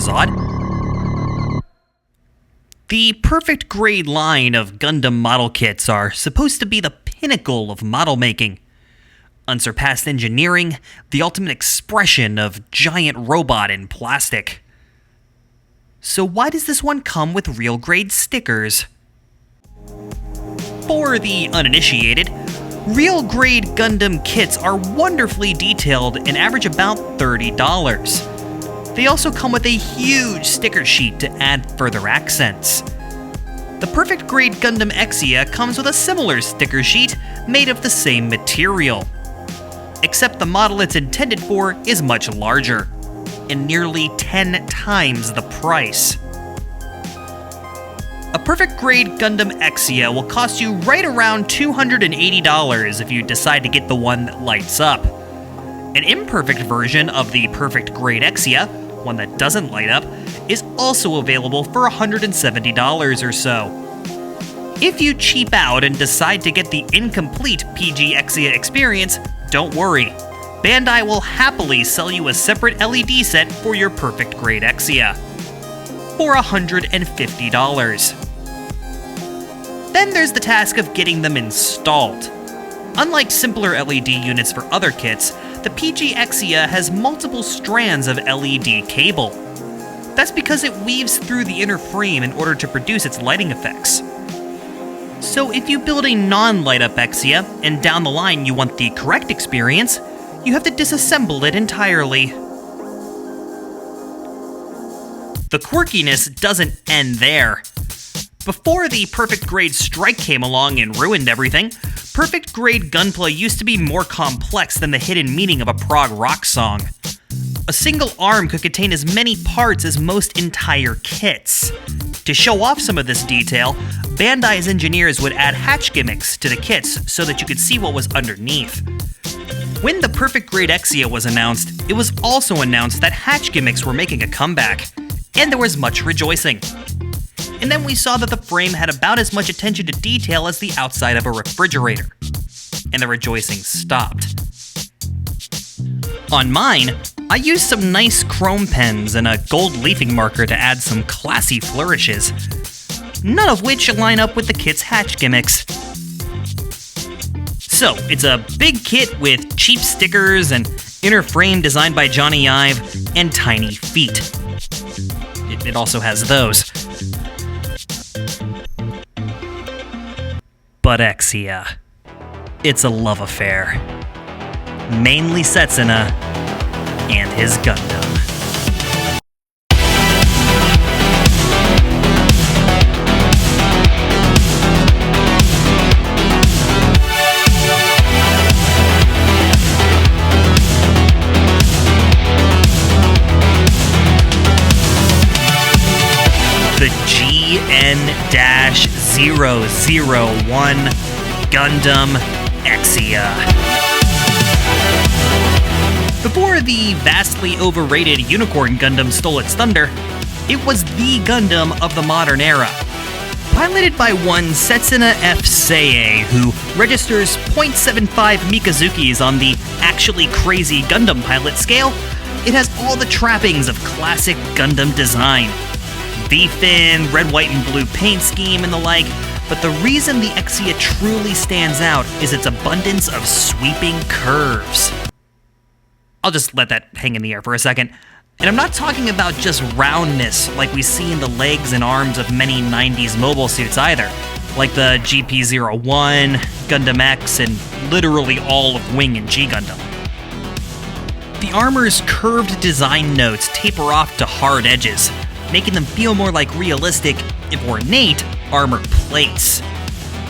was odd. The perfect grade line of Gundam model kits are supposed to be the pinnacle of model making. Unsurpassed engineering, the ultimate expression of giant robot in plastic. So why does this one come with real grade stickers? For the uninitiated, real grade Gundam kits are wonderfully detailed and average about $30. They also come with a huge sticker sheet to add further accents. The perfect grade Gundam Exia comes with a similar sticker sheet made of the same material. Except the model it's intended for is much larger, and nearly 10 times the price. A perfect grade Gundam Exia will cost you right around $280 if you decide to get the one that lights up. An imperfect version of the perfect grade Exia, one that doesn't light up, is also available for $170 or so. If you cheap out and decide to get the incomplete PG Exia experience, don't worry. Bandai will happily sell you a separate LED set for your perfect grade Exia for $150. Then there's the task of getting them installed. Unlike simpler LED units for other kits, the PG Exia has multiple strands of LED cable. That's because it weaves through the inner frame in order to produce its lighting effects. So if you build a non-light-up Exia, and down the line you want the correct experience, you have to disassemble it entirely. The quirkiness doesn't end there. Before the perfect grade Strike came along and ruined everything, perfect grade Gunpla used to be more complex than the hidden meaning of a prog rock song. A single arm could contain as many parts as most entire kits. To show off some of this detail, Bandai's engineers would add hatch gimmicks to the kits so that you could see what was underneath. When the perfect grade Exia was announced, it was also announced that hatch gimmicks were making a comeback, and there was much rejoicing. And then we saw that the frame had about as much attention to detail as the outside of a refrigerator. And the rejoicing stopped. On mine, I used some nice chrome pens and a gold leafing marker to add some classy flourishes, none of which line up with the kit's hatch gimmicks. So, it's a big kit with cheap stickers and inner frame designed by Johnny Ive and tiny feet. It also has those. But Exia, it's a love affair. Mainly Setsuna and his Gundam. The GN-001 Gundam Exia. Before the vastly overrated Unicorn Gundam stole its thunder, it was the Gundam of the modern era. Piloted by one Setsuna F. Seiei, who registers .75 Mikazukis on the actually crazy Gundam pilot scale, it has all the trappings of classic Gundam design. V-fin, red, white, and blue paint scheme, and the like, but the reason the Exia truly stands out is its abundance of sweeping curves. I'll just let that hang in the air for a second. And I'm not talking about just roundness like we see in the legs and arms of many 90s mobile suits either, like the GP-01, Gundam X, and literally all of Wing and G Gundam. The armor's curved design notes taper off to hard edges, making them feel more like realistic, if ornate, armor plates.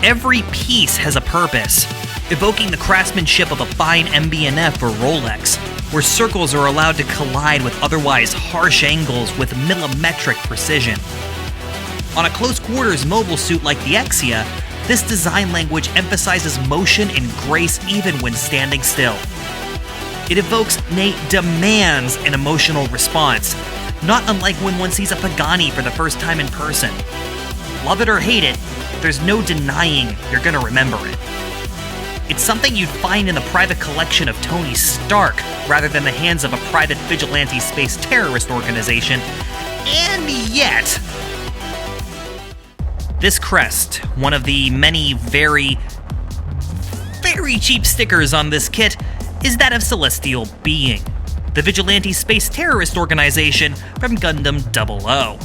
Every piece has a purpose, evoking the craftsmanship of a fine MB&F or Rolex, where circles are allowed to collide with otherwise harsh angles with millimetric precision. On a close-quarters mobile suit like the Exia, this design language emphasizes motion and grace even when standing still. It evokes, nay, demands an emotional response, not unlike when one sees a Pagani for the first time in person. Love it or hate it, there's no denying you're gonna remember it. It's something you'd find in the private collection of Tony Stark, rather than the hands of a private vigilante space terrorist organization, And yet, this crest, one of the many very cheap stickers on this kit, is that of Celestial Being, the vigilante space terrorist organization from Gundam 00.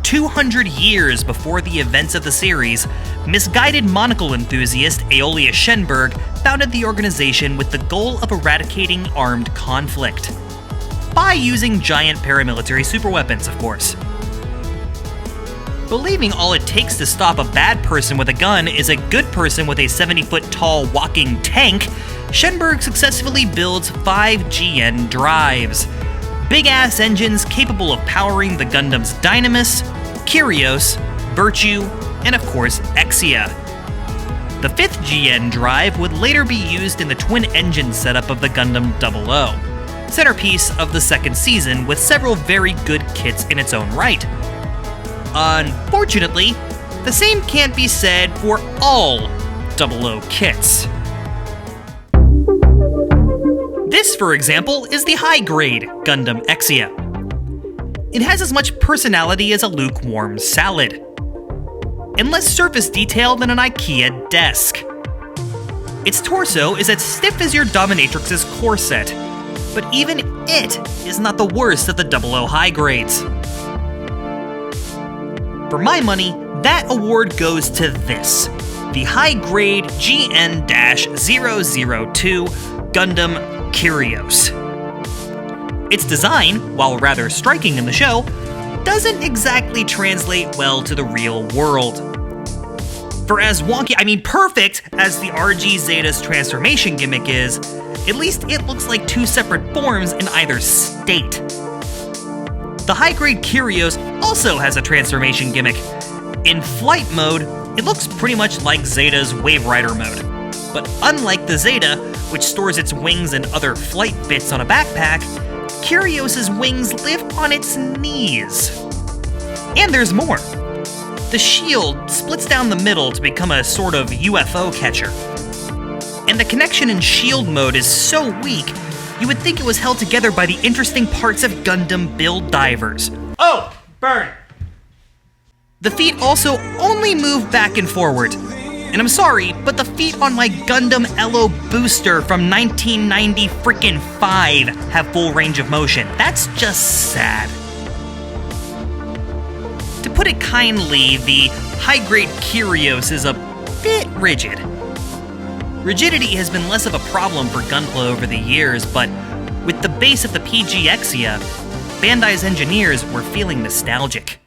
200 years before the events of the series, misguided monocle enthusiast Aeolia Shenberg founded the organization with the goal of eradicating armed conflict. By using giant paramilitary superweapons, of course. Believing all it takes to stop a bad person with a gun is a good person with a 70-foot-tall walking tank, Shenberg successfully builds 5 GN drives. Big-ass engines capable of powering the Gundam's Dynamis, Kyrios, Virtue, and of course, Exia. The 5th GN drive would later be used in the twin-engine setup of the Gundam 00, centerpiece of the second season with several very good kits in its own right. Unfortunately, the same can't be said for all 00 kits. This, for example, is the high-grade Gundam Exia. It has as much personality as a lukewarm salad, and less surface detail than an IKEA desk. Its torso is as stiff as your dominatrix's corset, but even it is not the worst of the 00 high grades. For my money, that award goes to this, the high-grade GN-002 Gundam Kyrios. Its design, while rather striking in the show, doesn't exactly translate well to the real world. For as wonky, perfect as the RG Zeta's transformation gimmick is, at least it looks like 2 separate forms in either state. The high-grade Kyrios also has a transformation gimmick. In flight mode, it looks pretty much like Zeta's Wave Rider mode. But unlike the Zeta, which stores its wings and other flight bits on a backpack, Kyrios' wings live on its knees. And there's more. The shield splits down the middle to become a sort of UFO catcher. And the connection in shield mode is so weak, you would think it was held together by the interesting parts of Gundam build divers. Oh, burn! The feet also only move back and forward. And I'm sorry, but the feet on my Gundam Elo booster from 1990-5 have full range of motion. That's just sad. To put it kindly, the high-grade Kyrios is a bit rigid. Rigidity has been less of a problem for Gunpla over the years, but with the base of the PG Exia, Bandai's engineers were feeling nostalgic.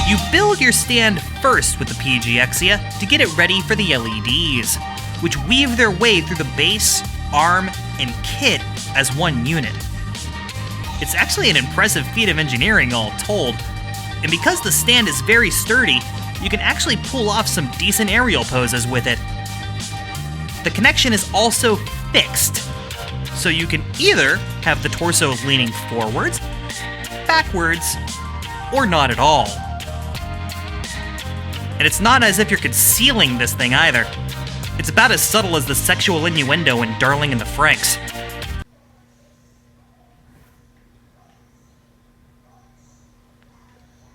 You build your stand first with the PG Exia to get it ready for the LEDs, which weave their way through the base, arm, and kit as one unit. It's actually an impressive feat of engineering all told, and because the stand is very sturdy, you can actually pull off some decent aerial poses with it. The connection is also fixed, so you can either have the torso leaning forwards, backwards, or not at all. And it's not as if you're concealing this thing either. It's about as subtle as the sexual innuendo in Darling in the Franxx.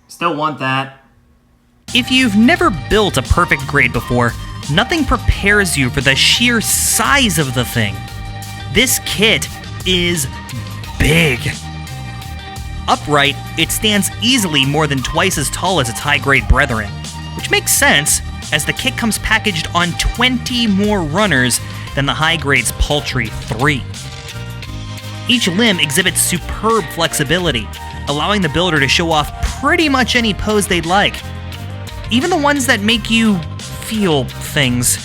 Still want that. If you've never built a perfect grade before, nothing prepares you for the sheer size of the thing. This kit is big. Upright, it stands easily more than twice as tall as its high-grade brethren, which makes sense, as the kit comes packaged on 20 more runners than the high-grade's paltry 3. Each limb exhibits superb flexibility, allowing the builder to show off pretty much any pose they'd like. Even the ones that make you feel things.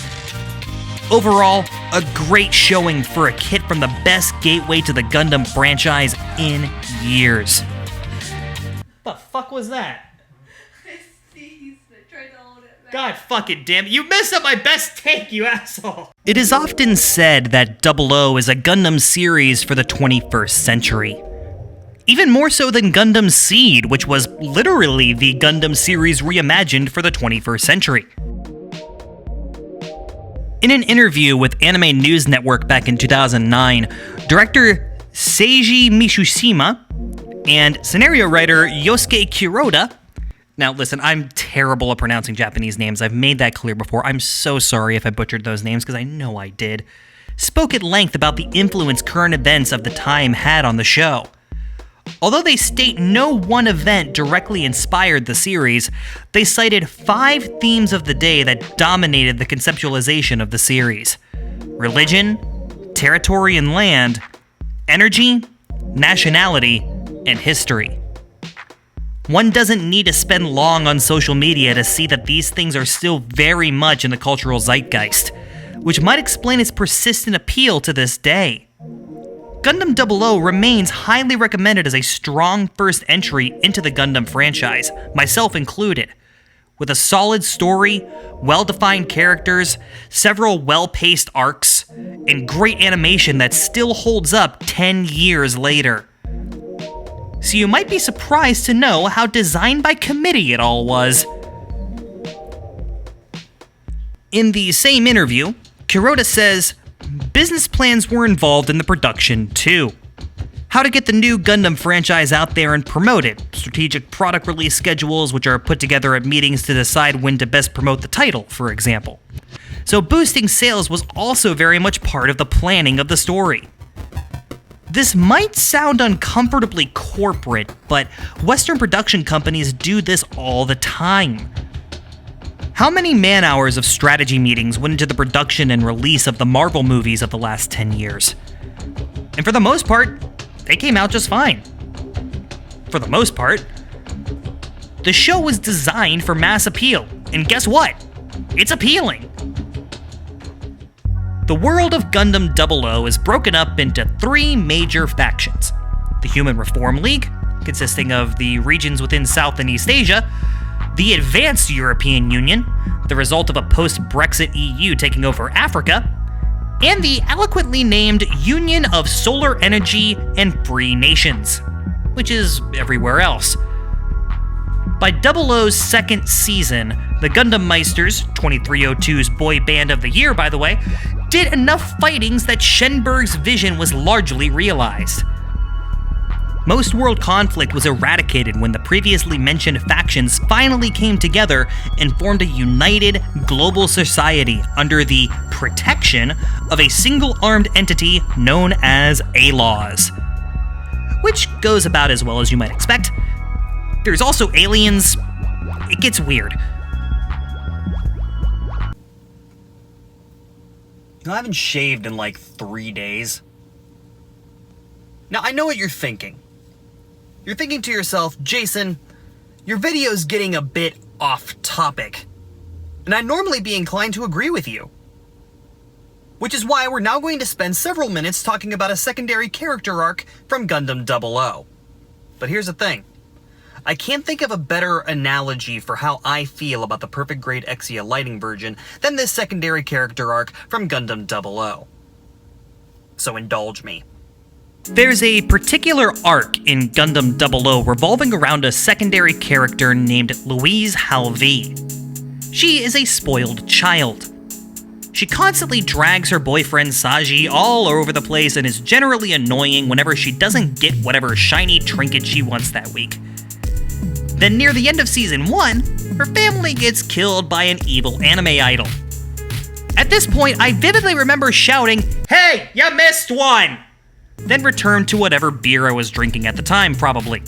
Overall, a great showing for a kit from the best gateway to the Gundam franchise in years. The fuck was that? I sneezed. I tried to hold it back. God fucking damn it. You messed up my best take, you asshole. It is often said that 00 is a Gundam series for the 21st century. Even more so than Gundam Seed, which was literally the Gundam series reimagined for the 21st century. In an interview with Anime News Network back in 2009, director Seiji Mitsushima And scenario writer Yosuke Kuroda, now listen, I'm terrible at pronouncing Japanese names, I've made that clear before, I'm so sorry if I butchered those names because I know I did, spoke at length about the influence current events of the time had on the show. Although they state no one event directly inspired the series, they cited 5 themes of the day that dominated the conceptualization of the series: religion, territory and land, energy, nationality, and history. One doesn't need to spend long on social media to see that these things are still very much in the cultural zeitgeist, which might explain its persistent appeal to this day. Gundam 00 remains highly recommended as a strong first entry into the Gundam franchise, myself included. With a solid story, well-defined characters, several well-paced arcs, and great animation that still holds up 10 years later. So you might be surprised to know how designed by committee it all was. In the same interview, Kuroda says, business plans were involved in the production too. How to get the new Gundam franchise out there and promote it, strategic product release schedules which are put together at meetings to decide when to best promote the title, for example. So boosting sales was also very much part of the planning of the story. This might sound uncomfortably corporate, but Western production companies do this all the time. How many man-hours of strategy meetings went into the production and release of the Marvel movies of the last 10 years? And for the most part, they came out just fine. For the most part. The show was designed for mass appeal, and guess what? It's appealing! The world of Gundam 00 is broken up into 3 major factions. The Human Reform League, consisting of the regions within South and East Asia, the Advanced European Union, the result of a post-Brexit EU taking over Africa, and the eloquently named Union of Solar Energy and Free Nations, which is everywhere else. By 00's second season, the Gundam Meisters, 2302's boy band of the year by the way, did enough fightings that Shenberg's vision was largely realized. Most world conflict was eradicated when the previously mentioned factions finally came together and formed a united global society under the protection of a single-armed entity known as ALAWS. Which goes about as well as you might expect. There's also aliens. It gets weird. I haven't shaved in like 3 days. Now, I know what you're thinking. You're thinking to yourself, Jason, your video's getting a bit off topic. And I'd normally be inclined to agree with you. Which is why we're now going to spend several minutes talking about a secondary character arc from Gundam 00. But here's the thing. I can't think of a better analogy for how I feel about the perfect grade Exia lighting version than this secondary character arc from Gundam 00. So indulge me. There's a particular arc in Gundam 00 revolving around a secondary character named Louise Halvey. She is a spoiled child. She constantly drags her boyfriend Saji all over the place and is generally annoying whenever she doesn't get whatever shiny trinket she wants that week. Then near the end of Season 1, her family gets killed by an evil anime idol. At this point, I vividly remember shouting, "Hey, you missed one!" Then returned to whatever beer I was drinking at the time, probably.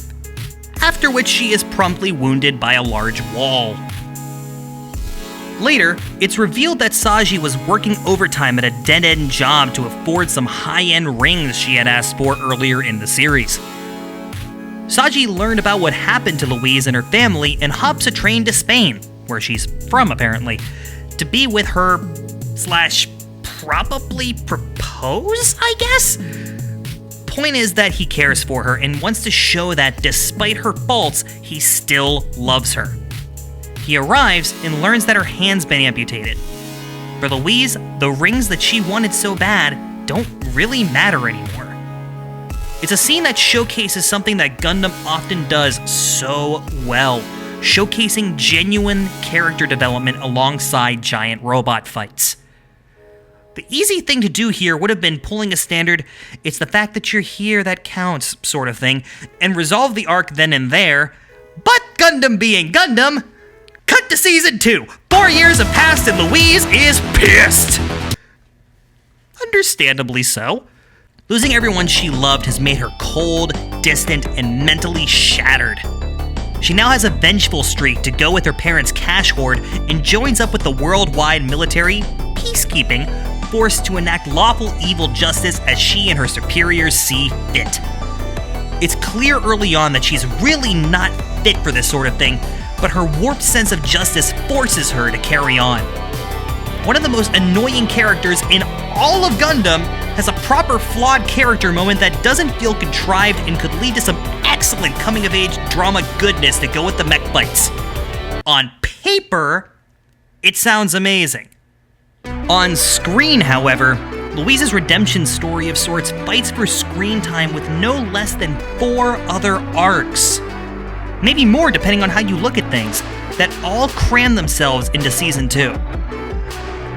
After which she is promptly wounded by a large wall. Later, it's revealed that Saji was working overtime at a dead-end job to afford some high-end rings she had asked for earlier in the series. Saji learned about what happened to Louise and her family and hops a train to Spain, where she's from apparently, to be with her / probably propose, I guess? Point is that he cares for her and wants to show that despite her faults, he still loves her. He arrives and learns that her hand's been amputated. For Louise, the rings that she wanted so bad don't really matter anymore. It's a scene that showcases something that Gundam often does so well, showcasing genuine character development alongside giant robot fights. The easy thing to do here would have been pulling a standard, it's the fact that you're here that counts sort of thing, and resolve the arc then and there, but Gundam being Gundam, cut to Season 2! 4 years have passed and Louise is pissed! Understandably so. Losing everyone she loved has made her cold, distant, and mentally shattered. She now has a vengeful streak to go with her parents' cash hoard and joins up with the worldwide military, peacekeeping, forced to enact lawful evil justice as she and her superiors see fit. It's clear early on that she's really not fit for this sort of thing, but her warped sense of justice forces her to carry on. One of the most annoying characters in all of Gundam has a proper flawed character moment that doesn't feel contrived and could lead to some excellent coming-of-age drama goodness to go with the mech fights. On paper, it sounds amazing. On screen, however, Louise's redemption story of sorts fights for screen time with no less than 4 other arcs. Maybe more depending on how you look at things, that all cram themselves into Season 2.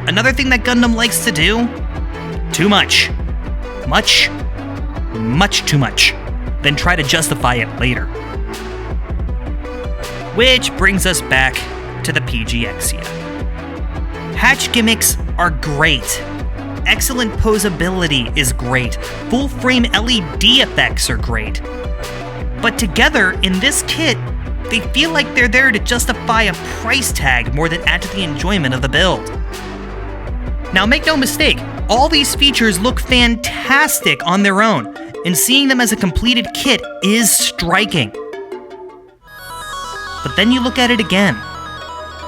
Another thing that Gundam likes to do? Too much. Much too much. Then try to justify it later. Which brings us back to the PG Exia. Hatch gimmicks are great. Excellent posability is great. Full-frame LED effects are great. But together, in this kit, they feel like they're there to justify a price tag more than add to the enjoyment of the build. Now make no mistake, all these features look fantastic on their own, and seeing them as a completed kit is striking. But then you look at it again,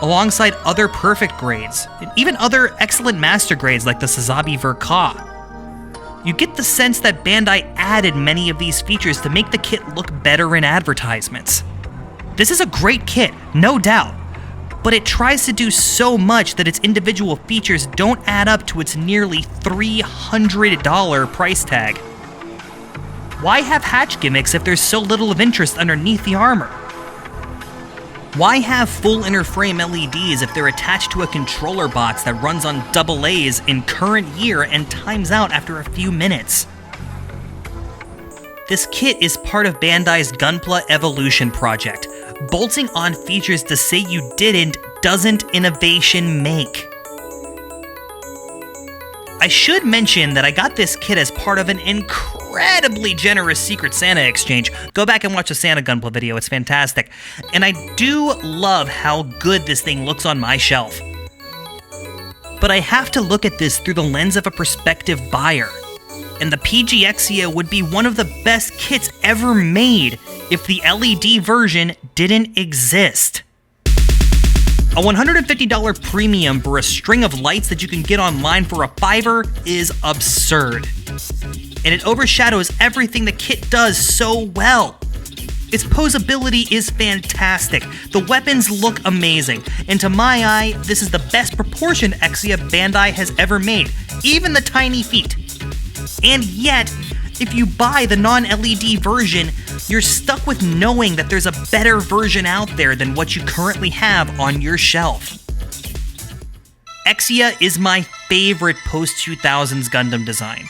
alongside other perfect grades, and even other excellent master grades like the Sazabi Verka. You get the sense that Bandai added many of these features to make the kit look better in advertisements. This is a great kit, no doubt, but it tries to do so much that its individual features don't add up to its nearly $300 price tag. Why have hatch gimmicks if there's so little of interest underneath the armor? Why have full inner frame LEDs if they're attached to a controller box that runs on AA's in current year and times out after a few minutes? This kit is part of Bandai's Gunpla Evolution project. Bolting on features to say you didn't doesn't innovation make. I should mention that I got this kit as part of an incredibly generous Secret Santa exchange. Go back and watch the Santa Gunpla video, it's fantastic. And I do love how good this thing looks on my shelf. But I have to look at this through the lens of a prospective buyer. And the PG Exia would be one of the best kits ever made if the LED version didn't exist. A $150 premium for a string of lights that you can get online for a $5 is absurd. And it overshadows everything the kit does so well. Its posability is fantastic, the weapons look amazing, and to my eye, this is the best proportioned Exia Bandai has ever made, even the tiny feet. And yet, if you buy the non-LED version, you're stuck with knowing that there's a better version out there than what you currently have on your shelf. Exia is my favorite post-2000s Gundam design,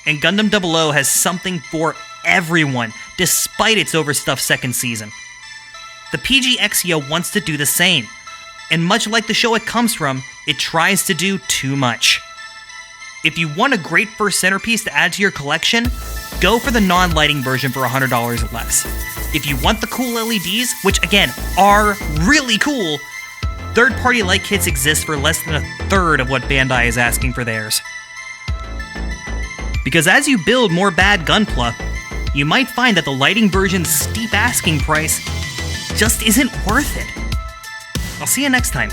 and Gundam 00 has something for everyone, despite its overstuffed second season. The PG Exia wants to do the same, and much like the show it comes from, it tries to do too much. If you want a great first centerpiece to add to your collection, go for the non-lighting version for $100 or less. If you want the cool LEDs, which again, are really cool, third-party light kits exist for less than a third of what Bandai is asking for theirs. Because as you build more bad Gunpla, you might find that the lighting version's steep asking price just isn't worth it. I'll see you next time.